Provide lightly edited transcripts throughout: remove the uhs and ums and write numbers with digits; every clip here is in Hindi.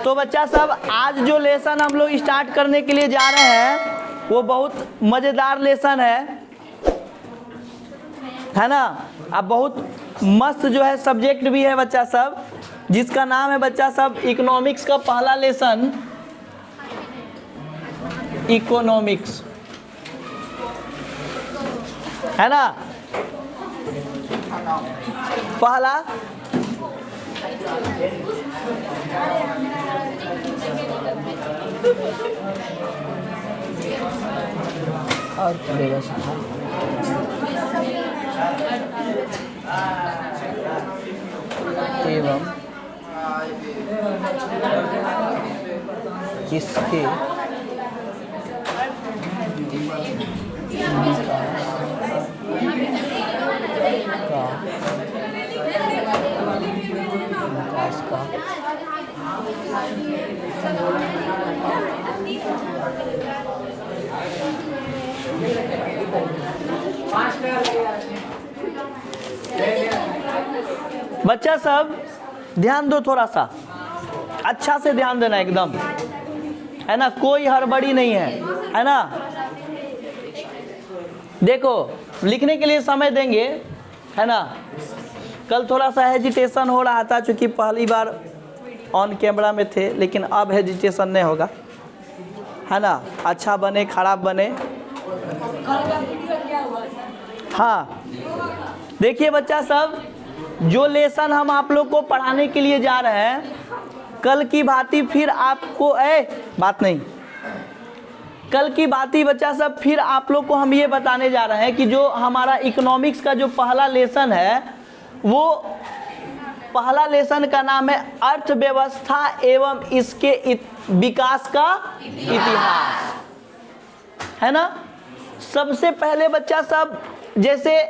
तो बच्चा सब आज जो लेसन हम लोग स्टार्ट करने के लिए जा रहे हैं वो बहुत मज़ेदार लेसन है ना। अब बहुत मस्त जो है सब्जेक्ट भी है बच्चा सब, जिसका नाम है बच्चा सब इकोनॉमिक्स का पहला लेसन, इकोनॉमिक्स, है ना। पहला और एवं इसके विकास का बच्चा सब ध्यान दो, थोड़ा सा अच्छा से ध्यान देना एकदम, है ना, कोई हड़बड़ी नहीं है ना। देखो लिखने के लिए समय देंगे, है ना। कल थोड़ा सा हेजिटेशन हो रहा था क्योंकि पहली बार ऑन कैमरा में थे, लेकिन अब हेजिटेशन नहीं होगा, है ना। अच्छा बने खराब बने, हाँ। देखिए बच्चा सब, जो लेसन हम आप लोग को पढ़ाने के लिए जा रहे हैं, कल की भांति फिर आपको बात नहीं, कल की बात ही बच्चा सब फिर आप लोग को हम ये बताने जा रहे हैं कि जो हमारा इकोनॉमिक्स का जो पहला लेसन है, वो पहला लेसन का नाम है अर्थव्यवस्था एवं इसके विकास का इतिहास, है ना। सबसे पहले बच्चा सब, जैसे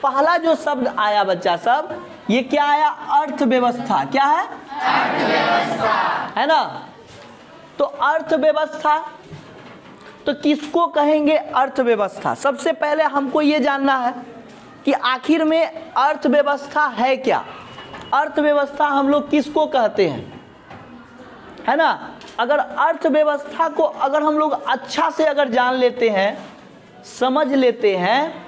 पहला जो शब्द आया बच्चा सब, ये क्या आया? अर्थव्यवस्था। क्या है? अर्थव्यवस्था, है ना। तो अर्थव्यवस्था तो किसको कहेंगे अर्थव्यवस्था? सबसे पहले हमको ये जानना है कि आखिर में अर्थव्यवस्था है क्या। अर्थव्यवस्था हम लोग किसको कहते हैं, है ना। अगर अर्थव्यवस्था को अगर हम लोग अच्छा से अगर जान लेते हैं, समझ लेते हैं,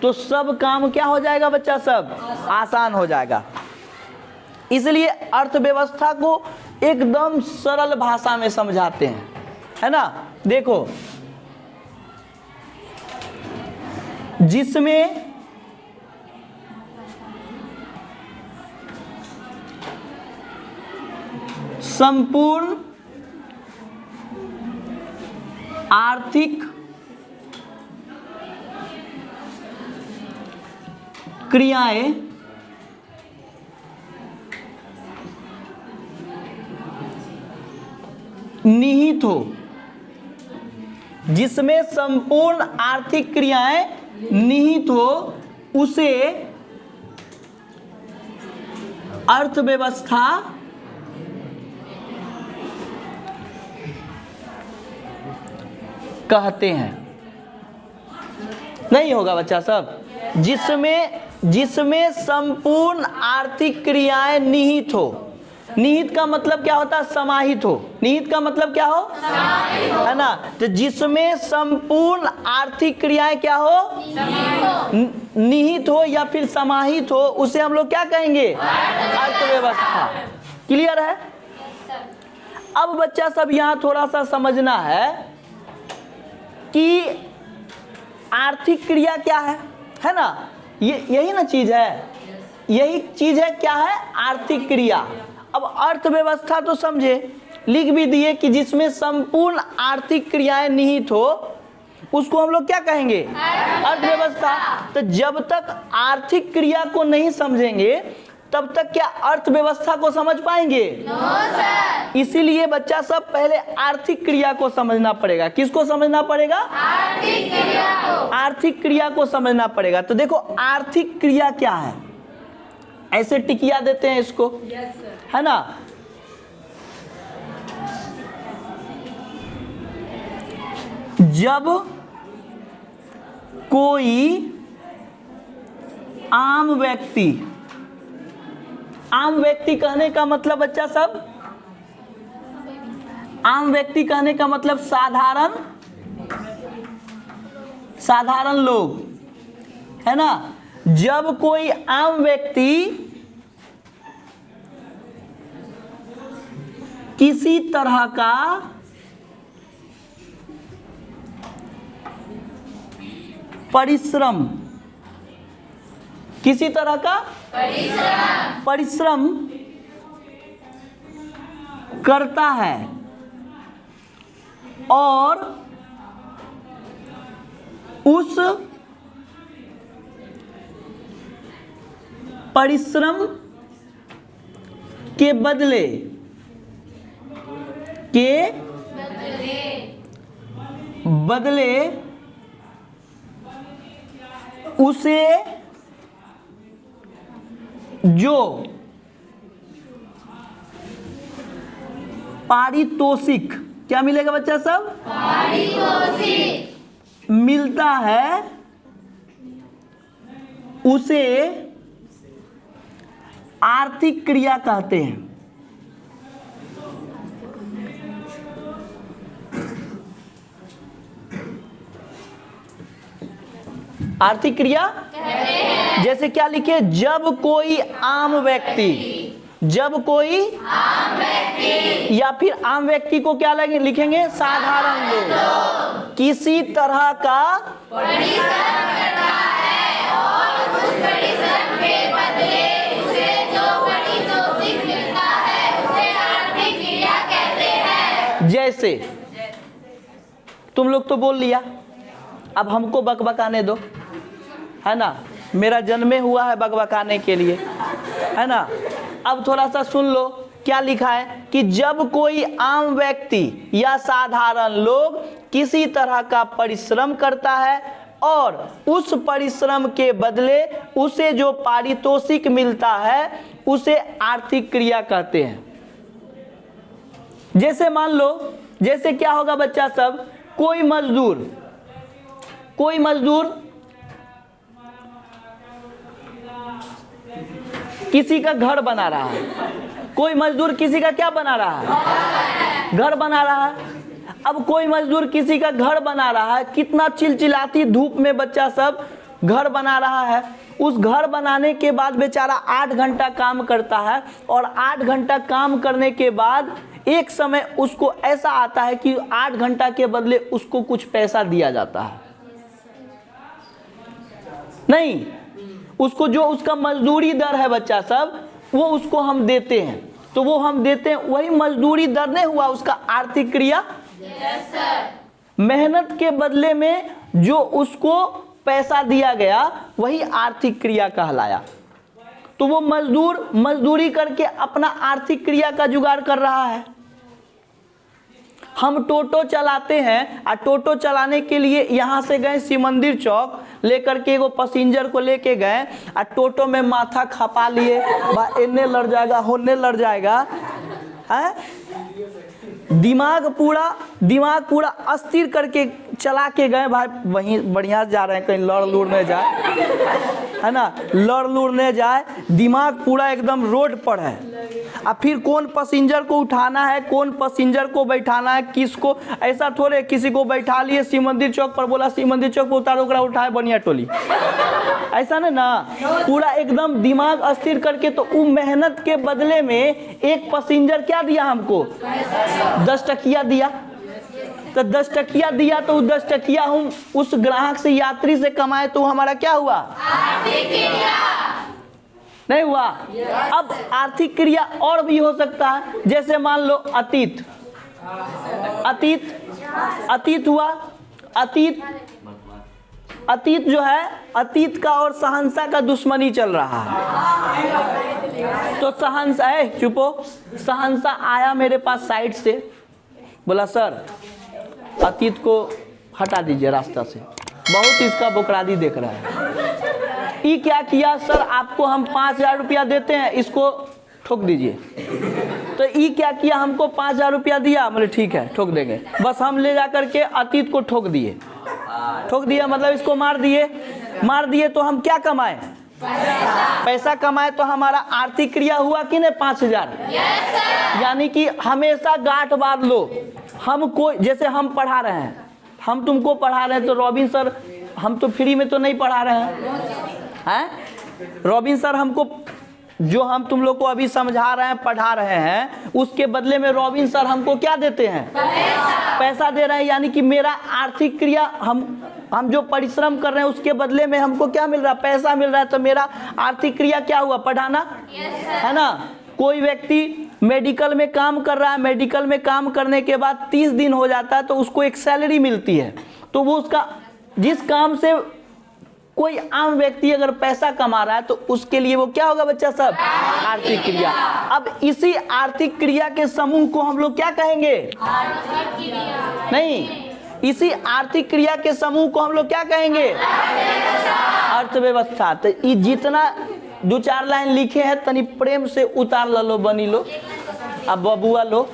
तो सब काम क्या हो जाएगा बच्चा सब? आसान हो जाएगा। इसलिए अर्थव्यवस्था को एकदम सरल भाषा में समझाते हैं, है ना। देखो, जिसमें संपूर्ण आर्थिक क्रियाएं निहित हो, जिसमें संपूर्ण आर्थिक क्रियाएं निहित हो, उसे अर्थव्यवस्था कहते हैं। नहीं होगा बच्चा सब? जिसमें संपूर्ण आर्थिक क्रियाएं निहित हो। निहित का मतलब क्या होता है? समाहित हो। निहित का मतलब क्या हो? समाहित हो, है ना। तो जिसमें संपूर्ण आर्थिक क्रियाएं क्या हो? निहित हो या फिर समाहित हो, उसे हम लोग क्या कहेंगे? अर्थव्यवस्था। क्लियर है? अब बच्चा सब यहाँ थोड़ा सा समझना है कि आर्थिक क्रिया क्या है ना। यही ना चीज है, यही चीज है। क्या है? आर्थिक क्रिया। अब अर्थव्यवस्था तो समझे, लिख भी दिए कि जिसमें संपूर्ण आर्थिक क्रियाएं निहित हो, उसको हम लोग क्या कहेंगे? अर्थव्यवस्था। तो जब तक आर्थिक क्रिया को नहीं समझेंगे, तब तक क्या अर्थव्यवस्था को समझ पाएंगे? इसीलिए बच्चा सब पहले आर्थिक क्रिया को समझना पड़ेगा। किसको समझना पड़ेगा? आर्थिक क्रिया को। आर्थिक क्रिया को समझना पड़ेगा। तो देखो, आर्थिक क्रिया क्या है? ऐसे टिकिया देते हैं इसको, है ना। जब कोई आम व्यक्ति कहने का मतलब बच्चा सब आम व्यक्ति कहने का मतलब साधारण लोग, है ना। जब कोई आम व्यक्ति किसी तरह का परिश्रम करता है और उस परिश्रम के बदले उसे जो पारितोषिक क्या मिलेगा बच्चा सब? पारितोषिक मिलता है, उसे आर्थिक क्रिया कहते हैं। आर्थिक क्रिया जैसे क्या लिखे? जब कोई आम व्यक्ति या फिर आम व्यक्ति को क्या लिखेंगे? साधारण लोग किसी तरह का परिश्रम करता है और उस परिश्रम के बदले उसे जो पारितोषिक मिलता है उसे आर्थिक क्रिया कहते हैं। जैसे तुम लोग तो बोल लिया, अब हमको बकबकाने दो, है ना। मेरा जन्मे हुआ है बकबकाने के लिए, है ना। अब थोड़ा सा सुन लो क्या लिखा है कि जब कोई आम व्यक्ति या साधारण लोग किसी तरह का परिश्रम करता है और उस परिश्रम के बदले उसे जो पारितोषिक मिलता है उसे आर्थिक क्रिया कहते हैं। जैसे मान लो, जैसे क्या होगा बच्चा सब? कोई मजदूर किसी का घर बना रहा है। कोई मजदूर किसी का क्या बना रहा है? घर बना रहा है। अब कोई मजदूर किसी का घर बना रहा है, कितना चिलचिलाती धूप में बच्चा सब घर बना रहा है। उस घर बनाने के बाद बेचारा 8 घंटा काम करता है और 8 घंटा काम करने के बाद एक समय उसको ऐसा आता है कि 8 घंटा के बदले उसको कुछ पैसा दिया जाता है। नहीं, उसको जो उसका मजदूरी दर है बच्चा सब, वो उसको हम देते हैं। तो वो हम देते हैं, वही मजदूरी दर नहीं हुआ उसका आर्थिक क्रिया? Yes sir. मेहनत के बदले में जो उसको पैसा दिया गया वही आर्थिक क्रिया कहलाया। तो वो मजदूर मजदूरी करके अपना आर्थिक क्रिया का जुगाड़ कर रहा है। हम टोटो चलाते हैं और टोटो चलाने के लिए यहाँ से गए शिव मंदिर चौक, लेकर के एगो पैसेंजर को लेके गए और टोटो में माथा खपा लिए, इन्ने लड़ जाएगा होने लड़ जाएगा, है। दिमाग पूरा अस्थिर करके चला के गए भाई, वहीं बढ़िया जा रहे हैं, कहीं लड़ लूड़ नहीं जाए, है ना, लड़ लूड़ नहीं जाए। दिमाग पूरा एकदम रोड पर है। अब फिर कौन पैसेंजर को उठाना है, कौन पैसेंजर को बैठाना है, किसको, ऐसा थोड़े किसी को बैठा लिए शिव मंदिर चौक पर, बोला शिव मंदिर चौक पर उतारो, ओकरा उठाए बनिया टोली, ऐसा नहीं ना। पूरा एकदम दिमाग अस्थिर करके। तो वो मेहनत के बदले में एक पैसेंजर क्या दिया हमको? 10 टकिया दिया। तो 10 टकिया दिया, तो 10 टकिया हम उस ग्राहक से, यात्री से कमाए, तो हमारा क्या हुआ? आर्थिक क्रिया। नहीं हुआ? अब आर्थिक क्रिया और भी हो सकता है। जैसे मान लो अतीत हुआ। अतीत जो है, अतीत का और शहंशाह का दुश्मनी चल रहा है। तो शहंशाह, चुपो, शहंशाह आया मेरे पास साइड से, बोला सर अतीत को हटा दीजिए रास्ता से, बहुत इसका बुकरादी देख रहा है। ये क्या किया? सर आपको हम 5000 रुपया देते हैं, इसको ठोक दीजिए। तो ये क्या किया? हमको 5000 रुपया दिया, बोले ठीक है ठोक देंगे। बस हम ले जा करके अतीत को ठोक दिए मतलब इसको मार दिए। तो हम क्या कमाए? पैसा कमाए तो हमारा आर्थिक क्रिया हुआ कि नहीं 5000? यानी कि हमेशा गांठ बांध लो। हम कोई, जैसे हम पढ़ा रहे हैं, हम तुमको पढ़ा रहे हैं तो रॉबिन सर, हम तो फ्री में तो नहीं पढ़ा रहे हैं। रॉबिन सर हमको जो हम तुम लोग को अभी समझा रहे हैं, पढ़ा रहे हैं, उसके बदले में रॉबिन सर हमको क्या देते हैं? पैसा दे रहे हैं। यानी कि मेरा आर्थिक क्रिया, हम जो परिश्रम कर रहे हैं उसके बदले में हमको क्या मिल रहा है? पैसा मिल रहा है। तो मेरा आर्थिक क्रिया क्या हुआ? पढ़ाना, है ना। कोई व्यक्ति मेडिकल में काम कर रहा है, मेडिकल में काम करने के बाद 30 दिन हो जाता है तो उसको एक सैलरी मिलती है। तो वो उसका, जिस काम से कोई आम व्यक्ति अगर पैसा कमा रहा है तो उसके लिए वो क्या होगा बच्चा सब? आर्थिक क्रिया। अब इसी आर्थिक क्रिया के समूह को हम लोग क्या कहेंगे? नहीं, इसी आर्थिक क्रिया के समूह को हम लोग क्या कहेंगे? अर्थव्यवस्था। तो ये जितना 2-4 लाइन लिखे हैं तनी प्रेम से उतार लो, बनी लो, अब बबुआ लो।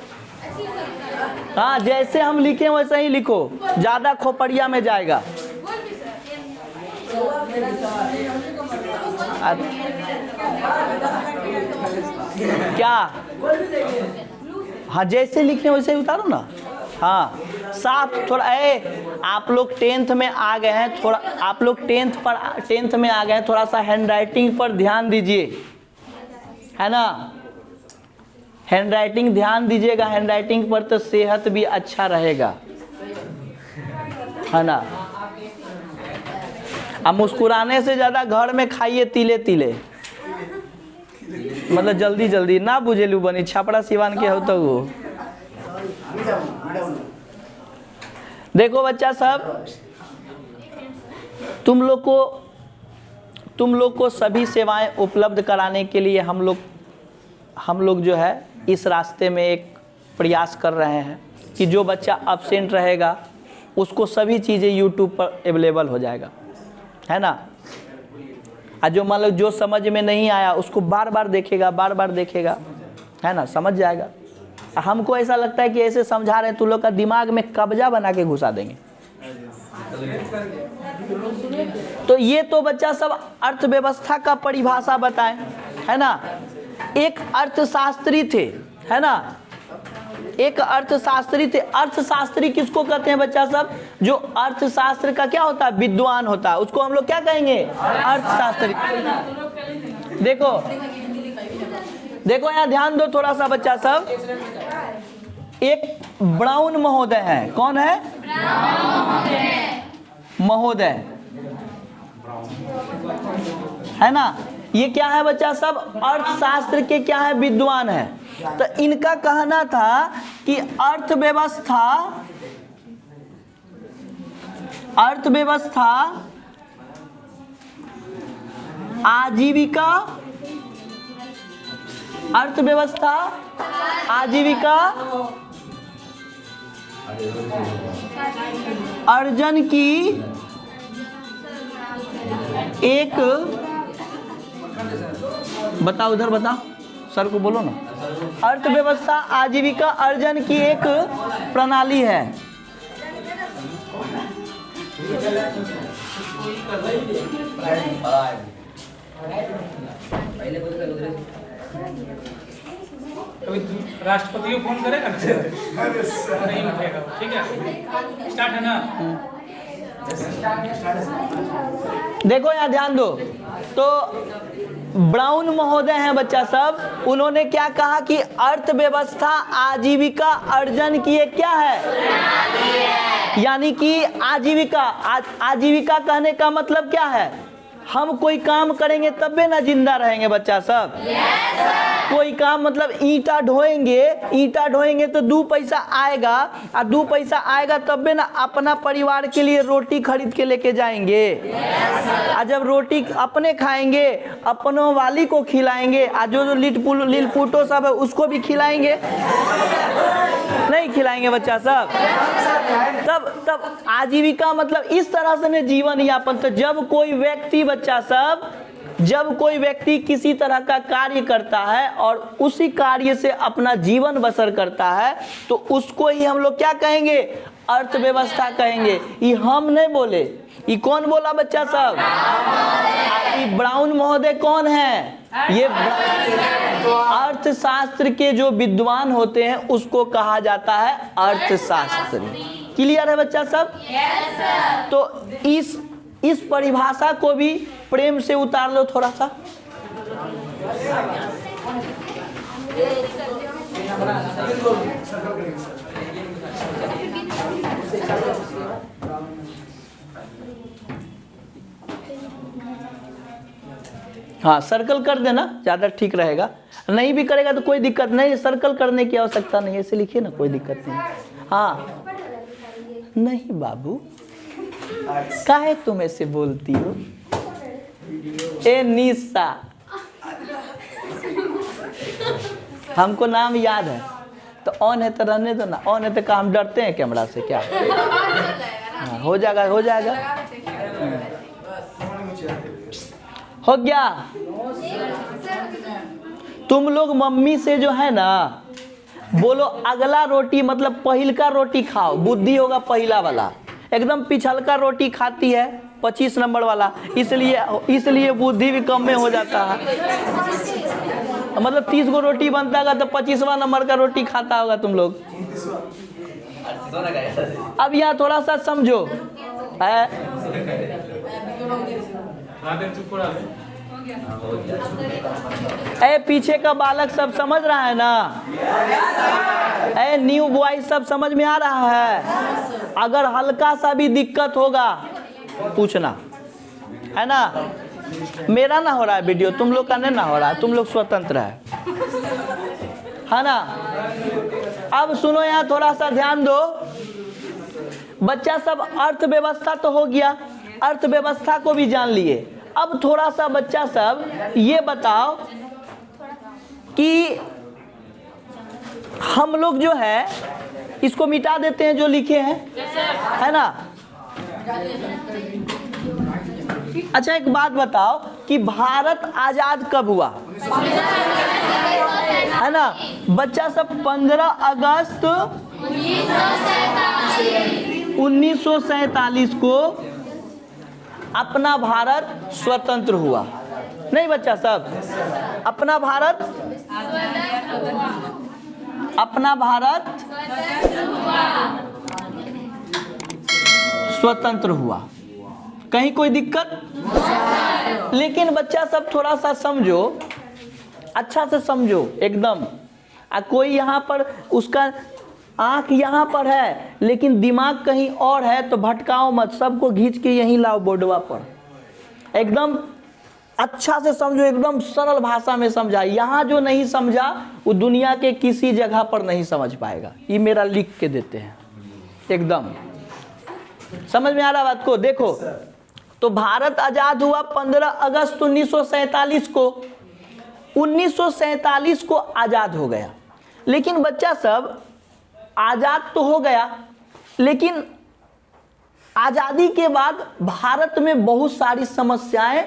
हाँ, जैसे हम लिखे वैसे ही लिखो, ज्यादा खोपड़िया में जाएगा। क्या? हाँ, जैसे लिखे वैसे ही उतारो ना। हाँ, साफ थोड़ा। आप लोग 10th में आ गए हैं, थोड़ा आप लोग 10th में आ गए हैं, थोड़ा सा हैंड राइटिंग पर ध्यान दीजिए, है ना। हैंड राइटिंग ध्यान दीजिएगा, हैंड राइटिंग पर तो सेहत भी अच्छा रहेगा, है ना। अब मुस्कुराने से ज़्यादा घर में खाइए तिले तिले, मतलब जल्दी जल्दी ना बुझेलू बनी। छापड़ा सिवान के हो तो वो देखो बच्चा सब, तुम लोग को सभी सेवाएं उपलब्ध कराने के लिए हम लोग जो है इस रास्ते में एक प्रयास कर रहे हैं कि जो बच्चा अब्सेंट रहेगा उसको सभी चीज़ें यूट्यूब पर अवेलेबल हो जाएगा, है ना। और जो मान लो जो समझ में नहीं आया उसको बार बार देखेगा, है ना, समझ जाएगा। हमको ऐसा लगता है कि ऐसे समझा रहे हैं तो लोग का दिमाग में कब्जा बना के घुसा देंगे। तो ये तो बच्चा सब अर्थव्यवस्था का परिभाषा बताएं, है ना। एक अर्थशास्त्री थे, है ना, एक अर्थशास्त्री थे। अर्थशास्त्री किसको कहते हैं बच्चा सब? जो अर्थशास्त्र का क्या होता है? विद्वान होता है, उसको हम लोग क्या कहेंगे? अर्थशास्त्री। देखो यहाँ ध्यान दो थोड़ा सा बच्चा सब। एक ब्राउन महोदय है। कौन है? महोदय, है ना। ये क्या है बच्चा सब? अर्थशास्त्र के क्या है? विद्वान है। तो इनका कहना था कि अर्थव्यवस्था आजीविका अर्जन की एक, बताओ उधर बताओ, सर को बोलो ना। अर्थव्यवस्था आजीविका अर्जन की एक प्रणाली है। राष्ट्रपति को फोन करेगा ना? नहीं उठेगा, ठीक है। स्टार्ट है ना? देखो यहाँ ध्यान दो। तो ब्राउन महोदय हैं बच्चा सब, उन्होंने क्या कहा कि अर्थव्यवस्था आजीविका अर्जन की एक क्या है? यानी कि आजीविका कहने का मतलब क्या है? हम कोई काम करेंगे तबे ना जिंदा रहेंगे बच्चा सब। कोई काम मतलब ईंटा ढोएंगे तो 2 पैसा आएगा, और 2 पैसा आएगा तबे ना अपना परिवार के लिए रोटी खरीद के लेके जाएंगे। और जब रोटी अपने खाएंगे, अपनों वाली को खिलाएंगे, और जो लिलपुटो सब है उसको भी खिलाएंगे, नहीं खिलाएंगे बच्चा सब। तब आजीविका मतलब इस तरह से जीवन यापन। तो जब कोई व्यक्ति बच्चा सब जब कोई व्यक्ति किसी तरह का कार्य करता है और उसी कार्य से अपना जीवन बसर करता है तो उसको ही हम लोग क्या कहेंगे? अर्थव्यवस्था कहेंगे। ये हम नहीं बोले, ये कौन बोला बच्चा सब? ये ब्राउन महोदय कौन है? ये अर्थशास्त्र के जो विद्वान होते हैं उसको कहा जाता है अर्थशास्त्री। क्लियर है बच्चा सब? तो इस परिभाषा को भी प्रेम से उतार लो थोड़ा सा। हाँ, सर्कल कर देना, ज़्यादा ठीक रहेगा। नहीं भी करेगा तो कोई दिक्कत नहीं, सर्कल करने की आवश्यकता नहीं है, ऐसे लिखिए ना, कोई दिक्कत नहीं। हाँ, नहीं बाबू, काहे तुम ऐसे बोलती हो? ए निशा, हमको नाम याद है तो ऑन है तो रहने दो ना। ऑन है तो काम डरते हैं कैमरा से क्या? हाँ, हो जाएगा हो जाएगा। हो गया। तुम लोग मम्मी से जो है ना बोलो अगला रोटी मतलब पहिलका रोटी खाओ, बुद्धि होगा पहिला वाला। एकदम पिछलका रोटी खाती है 25 नंबर वाला, इसलिए बुद्धि भी कम में हो जाता है। मतलब 30 गो रोटी बनता होगा तो 25वां नंबर का रोटी खाता होगा तुम लोग। अब यहाँ थोड़ा सा समझो है। ए पीछे का बालक सब समझ रहा है ना? ए न्यू बॉय सब समझ में आ रहा है? अगर हल्का सा भी दिक्कत होगा पूछना, है ना? मेरा ना हो रहा है वीडियो, तुम लोग का नहीं ना हो रहा है, तुम लोग स्वतंत्र है ना? अब सुनो, यहाँ थोड़ा सा ध्यान दो बच्चा सब। अर्थव्यवस्था तो हो गया, अर्थव्यवस्था को भी जान लिए। अब थोड़ा सा बच्चा सब ये बताओ कि हम लोग जो है इसको मिटा देते हैं जो लिखे हैं, है ना? अच्छा एक बात बताओ कि भारत आजाद कब हुआ? है ना बच्चा सब? 15 अगस्त 1947 को अपना भारत स्वतंत्र हुआ। नहीं बच्चा सब? अपना भारत स्वतंत्र हुआ। कहीं कोई दिक्कत? लेकिन बच्चा सब थोड़ा सा समझो, अच्छा से समझो एकदम। कोई यहाँ पर उसका आंख यहाँ पर है लेकिन दिमाग कहीं और है तो भटकाओ मत, सबको खींच के यहीं लाओ बोर्डवा पर। एकदम अच्छा से समझो, एकदम सरल भाषा में समझा। यहाँ जो नहीं समझा वो दुनिया के किसी जगह पर नहीं समझ पाएगा। ये मेरा लिख के देते हैं, एकदम समझ में आ रहा बात को? देखो तो भारत आजाद हुआ 15 अगस्त 1947 को। 1947 को आजाद हो गया। लेकिन बच्चा सब आजाद तो हो गया, लेकिन आजादी के बाद भारत में बहुत सारी समस्याएं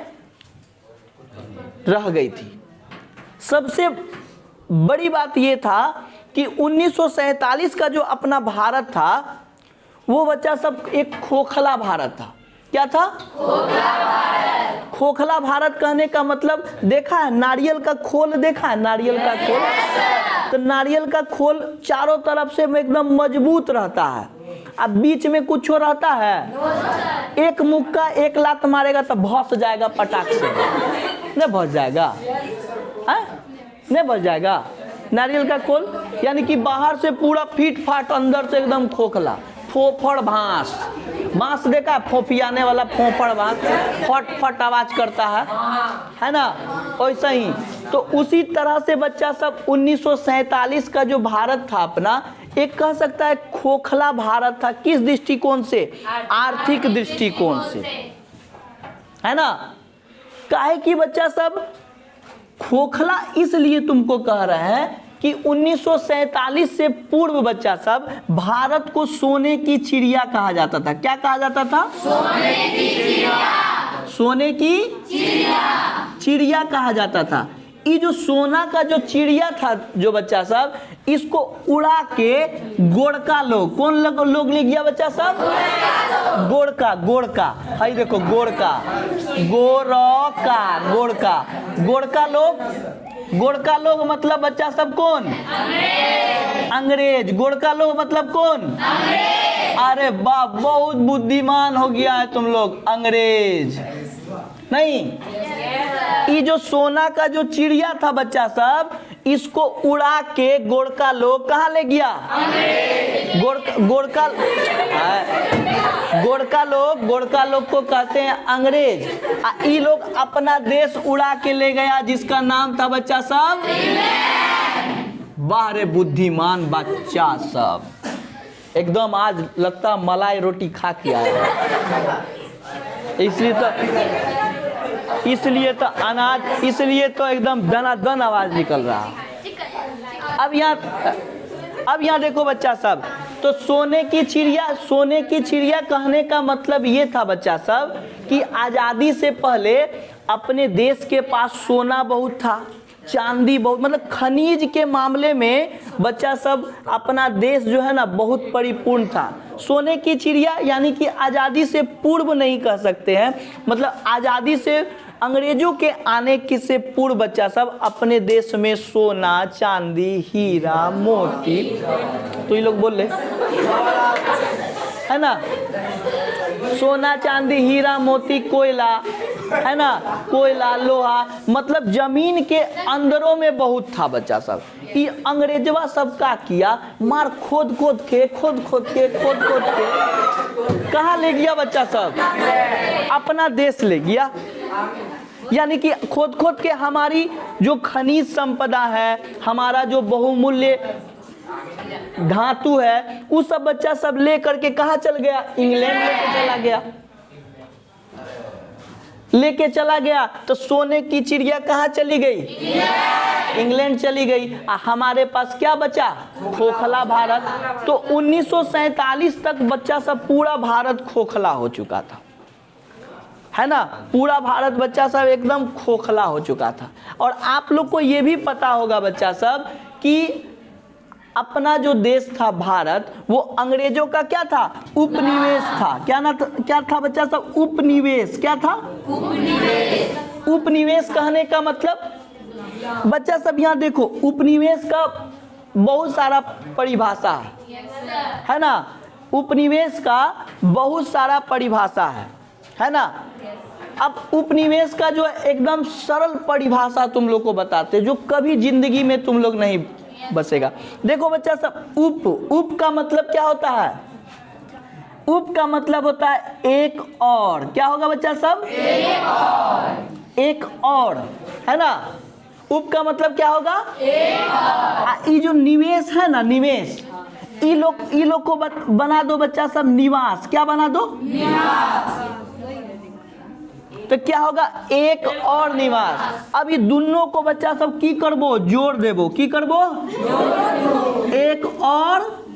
रह गई थी। सबसे बड़ी बात यह था कि 1947 का जो अपना भारत था वो बच्चा सब एक खोखला भारत था। क्या था? खोखला भारत। खोखला भारत कहने का मतलब देखा है नारियल का खोल, देखा है नारियल का खोल? तो नारियल का खोल चारों तरफ से एकदम मजबूत रहता है, अब बीच में कुछ रहता है? एक मुक्का एक लात मारेगा तो भस जाएगा पटाख से, नहीं भस जाएगा? नहीं भस जाएगा नारियल का खोल? यानी कि बाहर से पूरा फीट फाट, अंदर से एकदम खोखला। फोफड़ बांस, बांस देखा फोफियाने वाला फोफड़ बांस, फट फट आवाज करता है ना? वैसा ही तो उसी तरह से बच्चा सब 1947 का जो भारत था अपना, एक कह सकता है खोखला भारत था। किस दृष्टिकोण से? आर्थिक दृष्टिकोण से, है ना? काहे कि बच्चा सब खोखला इसलिए तुमको कह रहे हैं कि 1947 से पूर्व बच्चा सब भारत को सोने की चिड़िया कहा जाता था। क्या कहा जाता था? सोने की चिड़िया। सोने की चिड़िया कहा जाता था। ये जो सोना का जो चिड़िया था जो बच्चा सब, इसको उड़ा के गोरका लोग, कौन लोग ले गया बच्चा सब? गोरका, गोरका, हाई देखो गोरका, गोरका, गोरका, गोरका लोग, गोरका लोग मतलब बच्चा सब कौन? अंग्रेज। गोरका लोग मतलब कौन? अरे बाप, बहुत बुद्धिमान हो गया है तुम लोग। अंग्रेज नहीं, ये जो सोना का जो चिड़िया था बच्चा सब, इसको उड़ा के गोरका लोग कहाँ ले गया? गोरका लोग को कहते हैं अंग्रेज। ये लोग अपना देश उड़ा के ले गया जिसका नाम था बच्चा सब वाह रे बुद्धिमान बच्चा सब, एकदम आज लगता मलाई रोटी खा के आया। इसलिए तो अनाज, इसलिए तो एकदम दनादन आवाज निकल रहा। अब यहाँ देखो बच्चा सब, तो सोने की चिड़िया कहने का मतलब ये था बच्चा सब कि आज़ादी से पहले अपने देश के पास सोना बहुत था, चांदी बहुत, मतलब खनिज के मामले में बच्चा सब अपना देश जो है ना बहुत परिपूर्ण था। सोने की चिड़िया यानी कि आज़ादी से पूर्व नहीं कह सकते हैं, मतलब आज़ादी से अंग्रेजों के आने की से पूर्व बच्चा सब अपने देश में सोना, चांदी, हीरा, मोती, तो ये लोग बोल रहे है ना, सोना, चांदी, हीरा, मोती, कोयला, है ना, कोयला, लोहा, मतलब जमीन के अंदरों में बहुत था बच्चा सब। ये अंग्रेजवा सब का किया, मार खोद खोद के कहाँ ले गया बच्चा सब? अपना देश ले गया। यानी कि खोद के हमारी जो खनिज संपदा है, हमारा जो बहुमूल्य धातु है, वो सब बच्चा सब ले करके कहाँ चल गया? इंग्लैंड लेके चला गया। तो सोने की चिड़िया कहाँ चली गई? इंग्लैंड चली गई। हमारे पास क्या बचा? खोखला भारत। तो 1947 तक बच्चा सब पूरा भारत खोखला हो चुका था, है ना, पूरा भारत बच्चा सब एकदम खोखला हो चुका था। और आप लोग को ये भी पता होगा बच्चा सब कि अपना जो देश था भारत, वो अंग्रेजों का क्या था? उपनिवेश था। क्या था बच्चा सब? उपनिवेश। क्या था? उपनिवेश कहने का मतलब बच्चा सब यहाँ देखो, उपनिवेश का बहुत सारा परिभाषा है ना, उपनिवेश का बहुत सारा परिभाषा है ना। अब उपनिवेश का जो एकदम सरल परिभाषा तुम लोग को बताते, जो कभी जिंदगी में तुम लोग नहीं बसेगा। देखो बच्चा सब, उप का मतलब क्या होता है? उप का मतलब होता है एक और। क्या होगा बच्चा सब? एक और, है ना। उप का मतलब क्या होगा? एक और। ये जो निवेश है ना, निवेश, ये लोग को बना दो बच्चा सब निवास। क्या बना दो? निवास। तो क्या होगा? एक और निवास। अब ये दोनों को बच्चा सब की करबो? जोड़ देबो। की करबो? एक और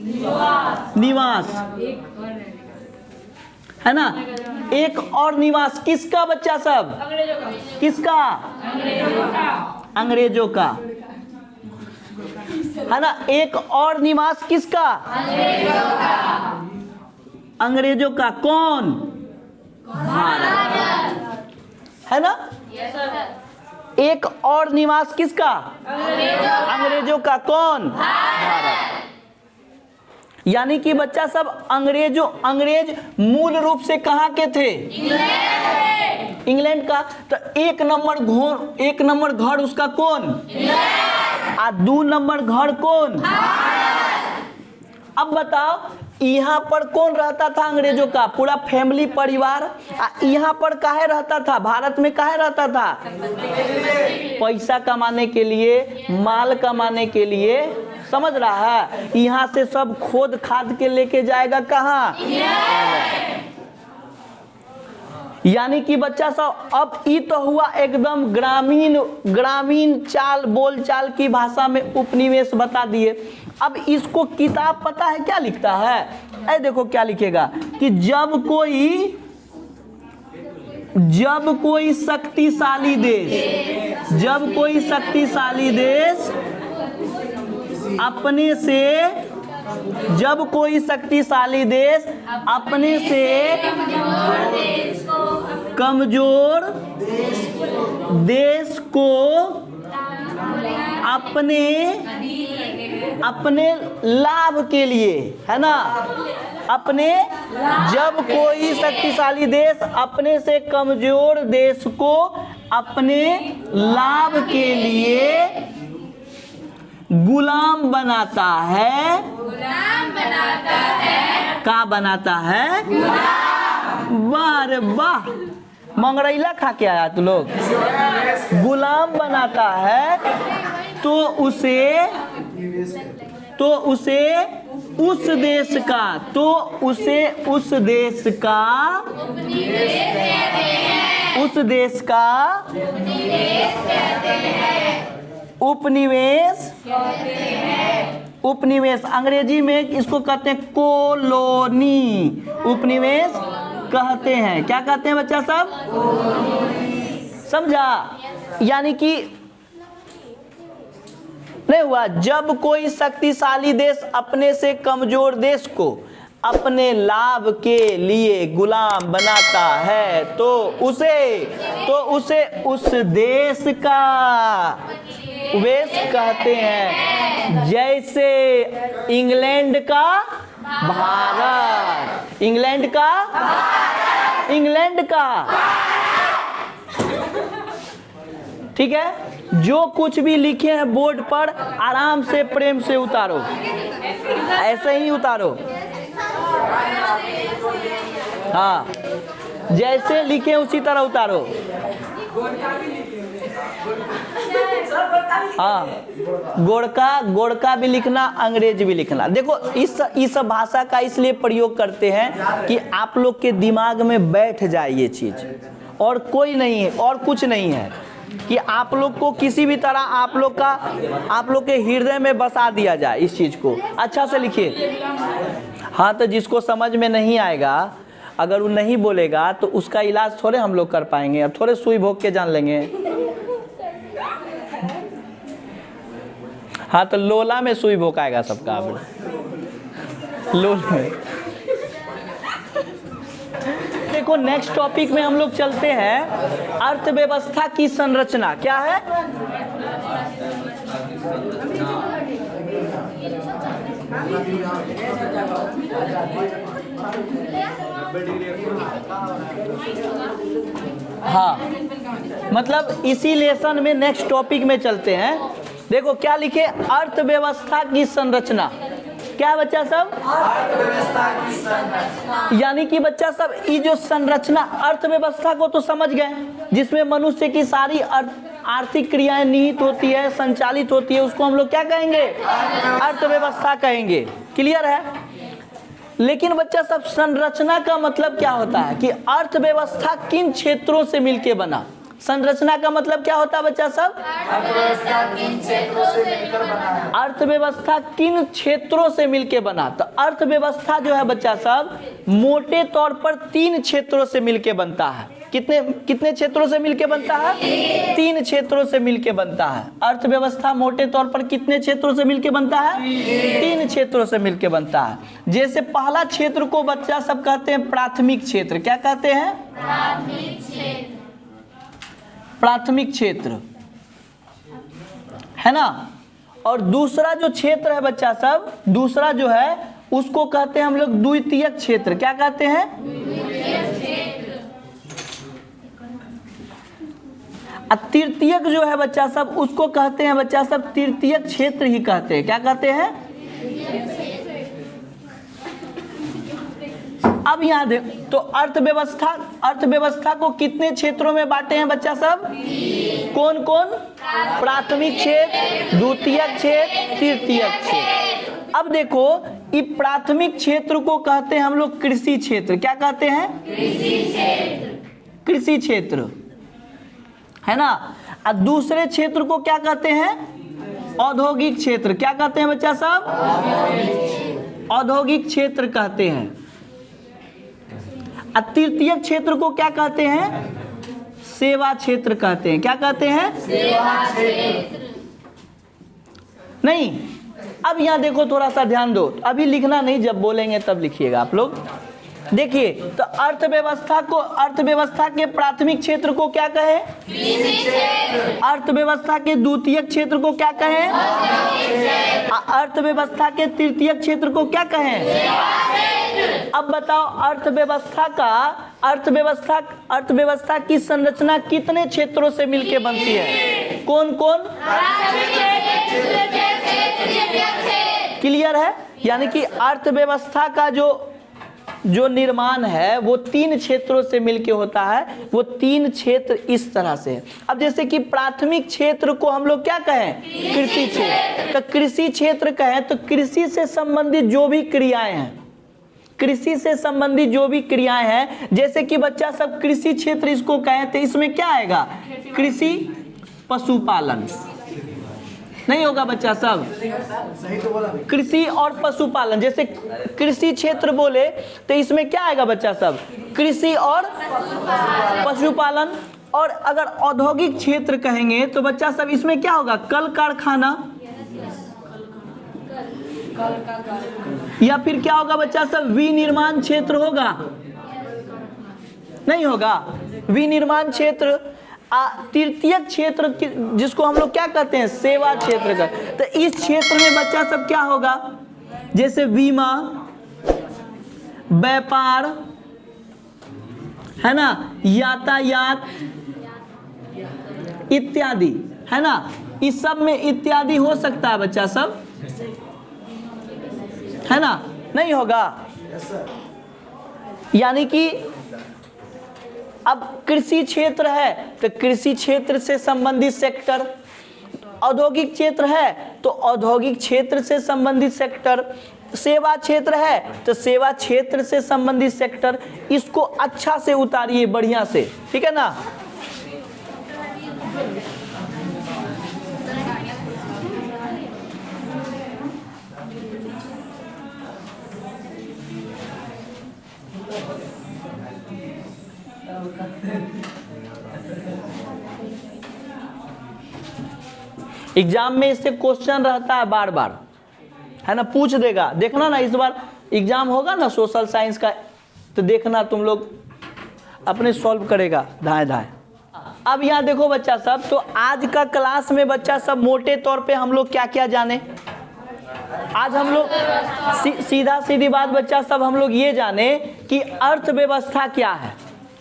निवास, है ना। एक और निवास किसका बच्चा सब? किसका? अंग्रेजों का, है ना। एक और निवास किसका? अंग्रेजों का। कौन? भारत, है ना। एक और निवास किसका? अंग्रेजों का। कौन? भारत। यानी कि बच्चा सब अंग्रेज मूल रूप से कहाँ के थे? इंग्लैंड का। तो एक नंबर घर उसका कौन? आ 2 नंबर घर कौन? अब बताओ, यहाँ पर कौन रहता था? अंग्रेजों का पूरा फैमिली, परिवार। यहाँ पर काहे रहता था? भारत में काहे रहता था? पैसा कमाने के लिए, माल कमाने के लिए, समझ रहा है। यहाँ से सब खोद खाद के लेके जाएगा कहाँ? यानी कि बच्चा सब, अब ये तो हुआ एकदम ग्रामीण चाल, बोल चाल की भाषा में उपनिवेश बता दिए। अब इसको किताब पता है क्या लिखता है? देखो क्या लिखेगा कि जब कोई जब कोई शक्तिशाली देश अपने से कमजोर देश को अपने लाभ के लिए, है ना, जब कोई शक्तिशाली देश अपने से कमजोर देश को अपने लाभ के लिए गुलाम बनाता है। क्या बनाता है? वाह रे वाह, मंगरैला खा के आया तू लोग। गुलाम बनाता है तो उसे उस देश का उपनिवेश, अंग्रेजी में इसको कहते हैं कॉलोनी। उपनिवेश कहते हैं, क्या कहते हैं बच्चा सब? समझा? यानी कि नहीं हुआ, जब कोई शक्तिशाली देश अपने से कमजोर देश को अपने लाभ के लिए गुलाम बनाता है तो उसे उस देश का उपनिवेश कहते हैं। जैसे इंग्लैंड का भारत, इंग्लैंड का ठीक है। जो कुछ भी लिखे हैं बोर्ड पर आराम से प्रेम से उतारो, ऐसे ही उतारो। हाँ, जैसे लिखे उसी तरह उतारो। हाँ, गोरका भी लिखना, अंग्रेज भी लिखना। देखो इस भाषा का इसलिए प्रयोग करते हैं कि आप लोग के दिमाग में बैठ जाए ये चीज, और कोई नहीं है, और कुछ नहीं है, कि आप लोग को किसी भी तरह आप लोग के हृदय में बसा दिया जाए इस चीज को। अच्छा से लिखिए। हाँ, तो जिसको समझ में नहीं आएगा, अगर वो नहीं बोलेगा तो उसका इलाज थोड़े हम लोग कर पाएंगे, अब थोड़े सुई भोग के जान लेंगे। हाँ, तो लोला में सुई भोकाएगा सबका। अब लोला में देखो, नेक्स्ट टॉपिक में हम लोग चलते हैं। अर्थव्यवस्था की संरचना क्या है? हाँ, मतलब इसी लेसन में नेक्स्ट टॉपिक में चलते हैं। देखो क्या लिखे, अर्थव्यवस्था की संरचना। क्या बच्चा सब? अर्थव्यवस्था की संरचना। यानी कि बच्चा सब ये जो संरचना, अर्थव्यवस्था को तो समझ गए, जिसमें मनुष्य की सारी आर्थिक क्रियाएं निहित होती है, संचालित होती है, उसको हम लोग क्या कहेंगे? अर्थव्यवस्था कहेंगे। क्लियर है? लेकिन बच्चा सब संरचना का मतलब क्या होता है कि अर्थव्यवस्था किन क्षेत्रों से मिलके बना? संरचना का मतलब क्या होता है बच्चा सब? अर्थव्यवस्था किन क्षेत्रों से मिलकर बना है। अर्थव्यवस्था किन क्षेत्रों से मिलकर बना? तो अर्थव्यवस्था जो है बच्चा सब मोटे तौर पर 3 क्षेत्रों से मिलकर बनता है। कितने क्षेत्रों से मिलकर बनता है? 3 क्षेत्रों से मिलकर बनता है। अर्थव्यवस्था मोटे तौर पर कितने क्षेत्रों से मिलकर बनता है? 3 क्षेत्रों से मिलकर बनता है। जैसे पहला क्षेत्र को बच्चा सब कहते हैं प्राथमिक क्षेत्र। क्या कहते हैं? प्राथमिक क्षेत्र, है ना। और दूसरा जो क्षेत्र है बच्चा सब, दूसरा जो है उसको कहते हैं हम लोग द्वितीयक क्षेत्र। क्या कहते हैं? तृतीयक जो है बच्चा सब, उसको कहते हैं बच्चा सब तृतीयक क्षेत्र ही कहते हैं। क्या कहते हैं? अब यहाँ देख, तो अर्थव्यवस्था को कितने क्षेत्रों में बांटे हैं बच्चा सब? कौन कौन? प्राथमिक क्षेत्र, द्वितीयक क्षेत्र, तृतीयक क्षेत्र। अब देखो, ये प्राथमिक क्षेत्र को कहते हैं हम लोग कृषि क्षेत्र। क्या कहते हैं? कृषि क्षेत्र, है ना। और दूसरे क्षेत्र को क्या कहते हैं? औद्योगिक क्षेत्र। क्या कहते हैं बच्चा सब? औद्योगिक क्षेत्र कहते हैं। तृतीय क्षेत्र को क्या कहते हैं? सेवा क्षेत्र कहते हैं। क्या कहते हैं? सेवा क्षेत्र। नहीं, अब यहाँ देखो, थोड़ा सा ध्यान दो, अभी लिखना नहीं, जब बोलेंगे तब लिखिएगा आप लोग। देखिए, तो अर्थव्यवस्था के प्राथमिक क्षेत्र को क्या कहे? कृषि क्षेत्र। अर्थव्यवस्था के द्वितीयक क्षेत्र को क्या कहें? अर्थव्यवस्था के तृतीयक क्षेत्र को क्या कहें? अब बताओ, अर्थव्यवस्था की संरचना कितने क्षेत्रों से मिलकर बनती है? कौन कौन? क्लियर है? यानी कि अर्थव्यवस्था का जो निर्माण है वो 3 क्षेत्रों से मिलके होता है। वो 3 क्षेत्र इस तरह से है। अब जैसे कि प्राथमिक क्षेत्र को हम लोग क्या कहें? कृषि क्षेत्र। तो कृषि क्षेत्र कहें तो कृषि से संबंधित जो भी क्रियाएं हैं, कृषि से संबंधित जो भी क्रियाएं हैं, जैसे कि बच्चा सब कृषि क्षेत्र इसको कहें तो इसमें क्या आएगा? कृषि, पशुपालन। नहीं होगा बच्चा सब? कृषि और पशुपालन। जैसे कृषि क्षेत्र बोले तो इसमें क्या आएगा बच्चा सब? कृषि और पशुपालन। और अगर औद्योगिक क्षेत्र कहेंगे तो बच्चा सब इसमें क्या होगा? कल कारखाना, या फिर क्या होगा बच्चा सब? विनिर्माण क्षेत्र होगा? नहीं होगा। विनिर्माण क्षेत्र। तृतीयक क्षेत्र जिसको हम लोग क्या कहते हैं? सेवा क्षेत्र का। तो इस क्षेत्र में बच्चा सब क्या होगा? जैसे बीमा, व्यापार, है ना, यातायात इत्यादि, है ना, इस सब में इत्यादि हो सकता है बच्चा सब, है ना? नहीं होगा। यानी कि अब कृषि क्षेत्र है तो कृषि क्षेत्र से संबंधित सेक्टर, औद्योगिक क्षेत्र है तो औद्योगिक क्षेत्र से संबंधित सेक्टर, सेवा क्षेत्र है तो सेवा क्षेत्र से संबंधित सेक्टर। इसको अच्छा से उतारिए, बढ़िया से, ठीक है ना? एग्जाम में इससे क्वेश्चन रहता है बार बार, है ना, पूछ देगा। देखना ना, इस बार एग्जाम होगा ना सोशल साइंस का, तो देखना तुम लोग अपने सॉल्व करेगा धाए धाए। अब यहाँ देखो बच्चा सब, तो आज का क्लास में बच्चा सब मोटे तौर पे हम लोग क्या क्या जाने? आज हम लोग सीधा सीधी बात बच्चा सब, हम लोग ये जाने कि अर्थव्यवस्था क्या है।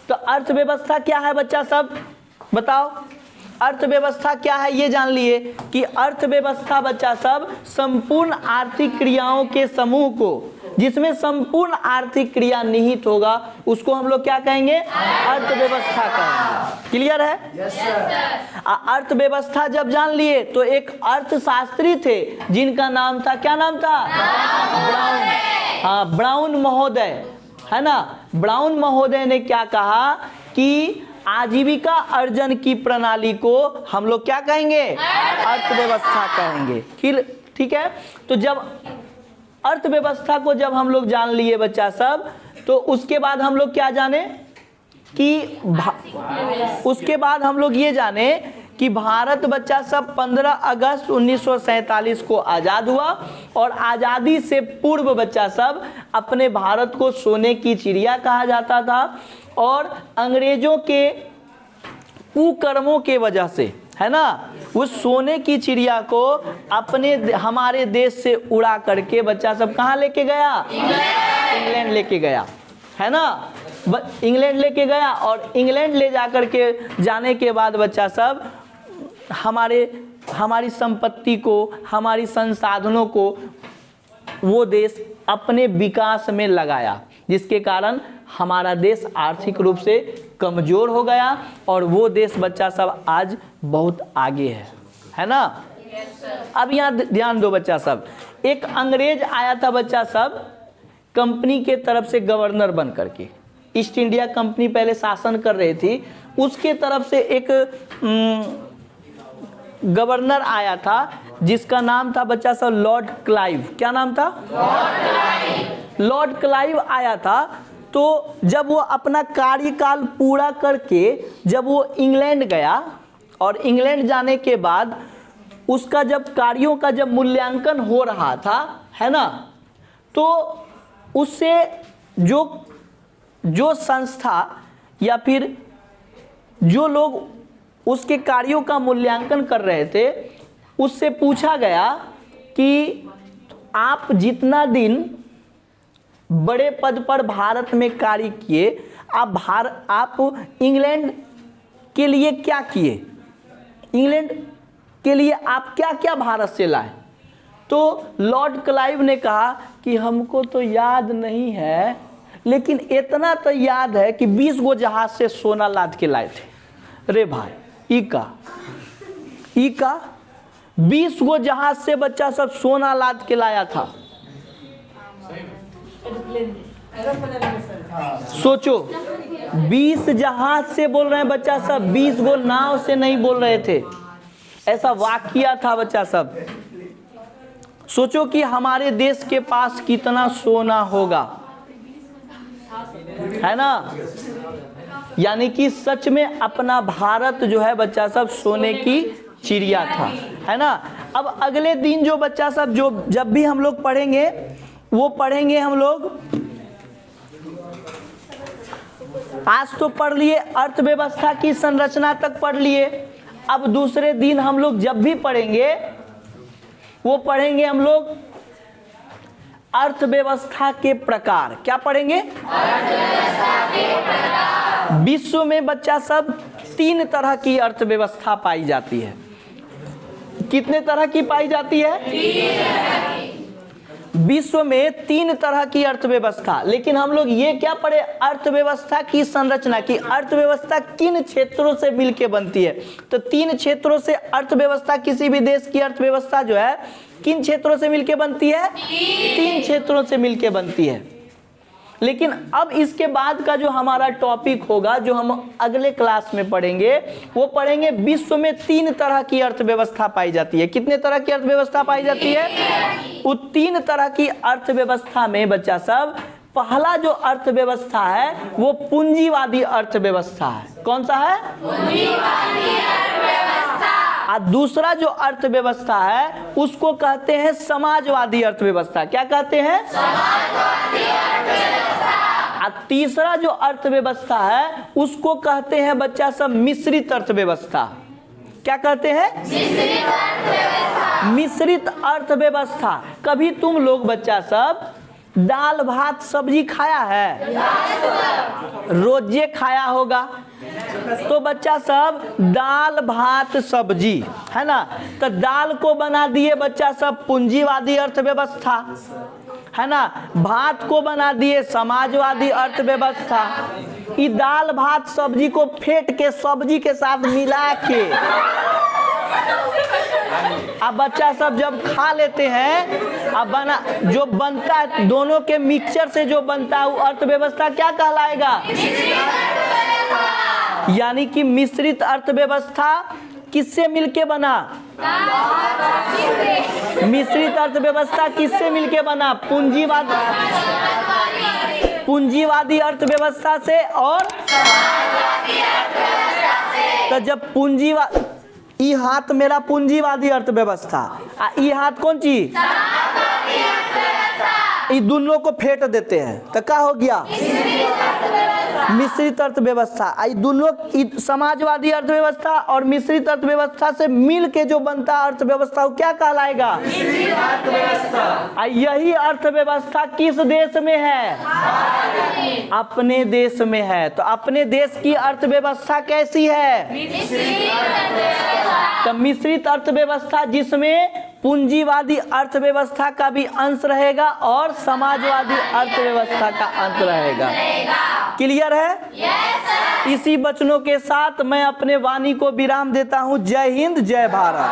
तो अर्थव्यवस्था क्या है बच्चा सब बताओ? अर्थव्यवस्था क्या है ये जान लिए कि अर्थव्यवस्था बच्चा सब संपूर्ण आर्थिक क्रियाओं के समूह को, जिसमें संपूर्ण आर्थिक क्रिया निहित होगा, उसको हम लोग क्या कहेंगे? अर्थव्यवस्था कहेंगे। क्लियर है? Yes sir. अर्थव्यवस्था जब जान लिए तो एक अर्थशास्त्री थे जिनका नाम था, क्या नाम था? ब्राउन। हाँ, ब्राउन महोदय, है ना। ब्राउन महोदय ने क्या कहा कि आजीविका अर्जन की प्रणाली को हम लोग क्या कहेंगे? अर्थव्यवस्था कहेंगे। ठीक है। तो जब अर्थव्यवस्था को जब हम लोग जान लिए बच्चा सब, तो उसके बाद हम लोग क्या जाने कि उसके बाद हम लोग ये जाने कि भारत बच्चा सब 15 अगस्त 1947 को आज़ाद हुआ, और आज़ादी से पूर्व बच्चा सब अपने भारत को सोने की चिड़िया कहा जाता था, और अंग्रेजों के कुकर्मों के वजह से, है ना, उस सोने की चिड़िया को अपने हमारे देश से उड़ा करके बच्चा सब कहाँ लेके गया? इंग्लैंड लेके गया, है ना। इंग्लैंड लेके गया, और इंग्लैंड ले जा करके जाने के बाद बच्चा सब हमारी संपत्ति को, हमारी संसाधनों को वो देश अपने विकास में लगाया, जिसके कारण हमारा देश आर्थिक रूप से कमज़ोर हो गया, और वो देश बच्चा सब आज बहुत आगे है ना। अब यहाँ ध्यान दो बच्चा सब, एक अंग्रेज आया था बच्चा सब कंपनी के तरफ से गवर्नर बन करके। ईस्ट इंडिया कंपनी पहले शासन कर रही थी, उसके तरफ से एक गवर्नर आया था जिसका नाम था बच्चा सब लॉर्ड क्लाइव। क्या नाम था? लॉर्ड क्लाइव आया था। तो जब वो अपना कार्यकाल पूरा करके जब वो इंग्लैंड गया और इंग्लैंड जाने के बाद उसका जब कार्यों का जब मूल्यांकन हो रहा था, है ना, तो उससे जो संस्था या फिर जो लोग उसके कार्यों का मूल्यांकन कर रहे थे उससे पूछा गया कि आप जितना दिन बड़े पद पर भारत में कार्य किए, आप इंग्लैंड के लिए क्या किए, इंग्लैंड के लिए आप क्या क्या भारत से लाए। तो लॉर्ड क्लाइव ने कहा कि हमको तो याद नहीं है, लेकिन इतना तो याद है कि 20 गो जहाज से सोना लाद के लाए थे। अरे भाई ई का 20 गो जहाज से बच्चा सब सोना लाद के लाया था। सोचो 20 जहाज से बोल रहे हैं बच्चा सब, 20 गो नाव से नहीं बोल रहे थे। ऐसा वाकया था बच्चा सब। सोचो कि हमारे देश के पास कितना सोना होगा, है ना। यानी कि सच में अपना भारत जो है बच्चा सब सोने की चिड़िया था, है ना। अब अगले दिन जो बच्चा सब जो जब भी हम लोग पढ़ेंगे वो पढ़ेंगे हम लोग, आज तो पढ़ लिए अर्थव्यवस्था की संरचना तक पढ़ लिए। अब दूसरे दिन हम लोग जब भी पढ़ेंगे वो पढ़ेंगे हम लोग अर्थव्यवस्था के प्रकार। क्या पढ़ेंगे? अर्थव्यवस्था के प्रकार। विश्व में बच्चा सब 3 तरह की अर्थव्यवस्था पाई जाती है। कितने तरह की पाई जाती है? 3 तरह की। विश्व में 3 तरह की अर्थव्यवस्था। लेकिन हम लोग ये क्या पढ़े? अर्थव्यवस्था की संरचना की। अर्थव्यवस्था किन क्षेत्रों से मिलके बनती है? तो 3 क्षेत्रों से अर्थव्यवस्था, किसी भी देश की अर्थव्यवस्था जो है किन क्षेत्रों से मिलके बनती है? 3 क्षेत्रों से मिलके बनती है। लेकिन अब इसके बाद का जो हमारा टॉपिक होगा, जो हम अगले क्लास में पढ़ेंगे, वो पढ़ेंगे विश्व में 3 तरह की अर्थव्यवस्था पाई जाती है। कितने तरह की अर्थव्यवस्था पाई जाती है? वो 3 तरह की अर्थव्यवस्था में बच्चा सब पहला जो अर्थव्यवस्था है वो पूंजीवादी अर्थव्यवस्था है। कौन सा है? पूंजीवादी अर्थव्यवस्था। और दूसरा जो अर्थव्यवस्था है उसको कहते हैं समाजवादी अर्थव्यवस्था। क्या कहते हैं? समाजवादी अर्थव्यवस्था। और तीसरा जो अर्थव्यवस्था है उसको कहते हैं बच्चा सब मिश्रित अर्थव्यवस्था। क्या कहते हैं? मिश्रित अर्थव्यवस्था। मिश्रित अर्थव्यवस्था। कभी तुम लोग बच्चा सब दाल भात सब्जी खाया है? रोजे खाया होगा। तो बच्चा सब दाल भात सब्जी, है ना। तो दाल को बना दिए बच्चा सब पूंजीवादी अर्थव्यवस्था, है ना। भात को बना दिए समाजवादी अर्थव्यवस्था। ये दाल भात सब्जी को फेंट के सब्जी के साथ मिला के अब बच्चा सब जब खा लेते हैं, अब जो बनता है दोनों के मिक्सचर से जो बनता है वो अर्थव्यवस्था क्या कहलाएगा? यानी कि मिश्रित अर्थव्यवस्था किससे मिलके बना? मिश्रित अर्थव्यवस्था किससे मिलके बना? पूंजीवादी अर्थव्यवस्था से और तो जब ई हाथ मेरा पूंजीवादी अर्थव्यवस्था, ई हाथ कौन चीज? ये दोनों को फेंट देते हैं तो क्या हो गया? मिश्रित अर्थव्यवस्था। आई दोनों समाजवादी अर्थव्यवस्था और मिश्रित अर्थव्यवस्था से मिल के जो बनता अर्थव्यवस्था वो क्या कहलाएगा? मिश्रित अर्थव्यवस्था। यही अर्थव्यवस्था किस देश में है? अपने देश में है। तो अपने देश की अर्थव्यवस्था कैसी है? तो मिश्रित अर्थव्यवस्था जिसमें पूंजीवादी अर्थव्यवस्था का भी अंश रहेगा और समाजवादी अर्थव्यवस्था का अंश रहेगा। क्लियर है? इसी वचनों के साथ मैं अपने वाणी को विराम देता हूं। जय हिंद, जय भारत।